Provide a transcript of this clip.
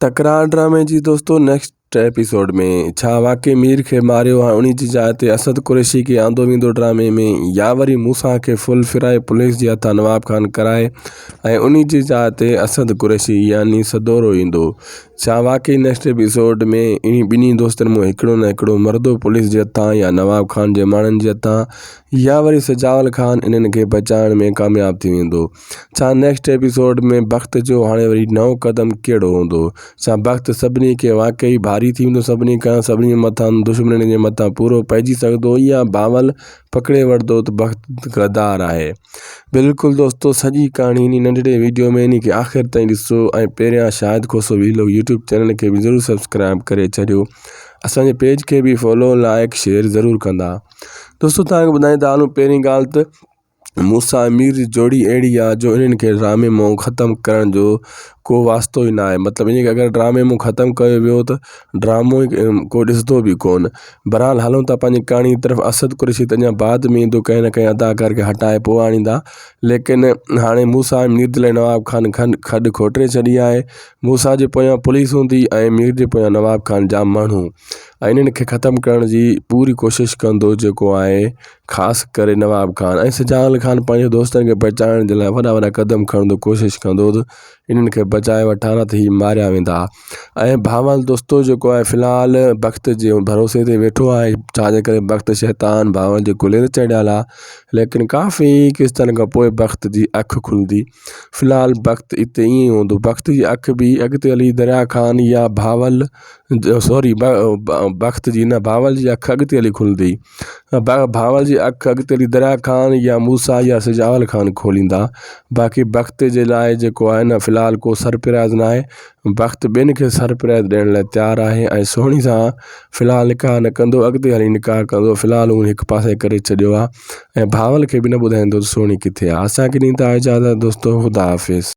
तकरार ड्रामे जी दोस्तों नेक्स्ट एपिसोड में छा वाकई मीर के मारियो आहे उन्हीं जी जाइ ते असद कुरैशी के आंदो वेंदो ड्रामे में या वरी मूसा के फुल फिराए पुलिस जे हथां नवाब खान कराए ऐं उन्हीं जी जाइ ते असद कुरैशी यानी सदोरो ईंदो। छा वाकई नेक्स्ट एपिसोड में इन ॿिन्ही दोस्तनि में हिकिड़ो न हिकिड़ो मर्दो पुलिस जे हथां या नवाब खान जे माण्हुनि जे हथां या वरी सजावल खान इन्हनि खे बचाइण में कामयाब थी वेंदो। छा नेक्स्ट एपिसोड में वक़्त जो हाणे वरी नओं कदम कहिड़ो हूंदो? छा वक़्त सभिनी खे वाकई भारी थी वेंदो, सभिनी मथां दुश्मन जे मथां पूरो पइजी सघंदो या बावल पकड़े वठंदो त वक़्त गद्दार आहे? बिल्कुलु दोस्तों, सॼी कहाणी इन नंढड़े वीडियो में इन खे आख़िर ताईं ॾिसो ऐं पहिरियां शायदि को सो वीलो यूट्यूब चैनल खे बि ज़रूरु सब्सक्राइब करे छॾियो। असांजे पेज खे बि फॉलो लाइक शेयर ज़रूरु कंदा। दोस्तों तव्हांखे ॿुधाईंदा हलूं, पहिरीं ॻाल्हि त मूसा मीर जी जोड़ी अहिड़ी आहे जो इन्हनि खे ड्रामे मां ख़तमु करण जो को वास्तो ई न आहे। मतिलबु इन खे अगरि ड्रामे मां ख़तमु कयो वियो त ड्रामो ई को ॾिसंदो बि कोन। बहरहाल हलूं था पंहिंजी कहाणी की तरफ़। असद कुरैशी त अञा बाद में ईंदो, कंहिं न कंहिं अदाकार खे हटाए पोइ आणींदा, लेकिन हाणे मूसा मीर जे लाइ नवाब खान खॾु खोटे छॾी आहे। मूसा जे पोयां पुलिस हूंदी ऐं मीर जे पोयां नवाब खान जाम माण्हू, ऐं इन्हनि खे ख़तमु करण जी पूरी कोशिशि कंदो जेको आहे ख़ासि करे नवाब खान। ऐं सजावल खान पंहिंजे दोस्तनि खे बचाइण जे लाइ वॾा वॾा क़दम खणंदो, कोशिशि कंदो त इन्हनि खे बचाए वठां न त ही मारिया वेंदा। ऐं भावल दोस्तो जेको आहे फ़िलहालु वक़्त जे भरोसे ते वेठो आहे, छाजे करे वक़्त शैतान भावल जे कुल्हे ते चढ़ियल आहे, लेकिन काफ़ी किस्तनि खां पोइ वक़्त जी अखि खुलंदी। फ़िलहालु वक़्त हिते ईअं ई हूंदो, वक़्त जी अखि बि अॻिते हली दरिया खान या भावल वक़्त जी न भावल जी अखि अॻिते हली खुलंदी। भावल जी अखि अॻिते हली दरिया खान या मूसा या सजावल खान खोलींदा। बाक़ी वक़्त जे लाइ जेको आहे न फ़िलहालु को सरप्राइज़ न आहे। वक़्त ॿियनि खे सरप्राइज़ ॾियण लाइ तयारु आहे ऐं सुहिणी सां फ़िलहालु निकाह न कंदो, अॻिते हली निकाह कंदो। फ़िलहालु उहो हिकु पासे करे छॾियो आहे ऐं भावल खे बि न ॿुधाईंदो त सुहिणी किथे आहे। असांखे ॾींदा इजाज़त दोस्तो, ख़ुदा हाफ़िज़।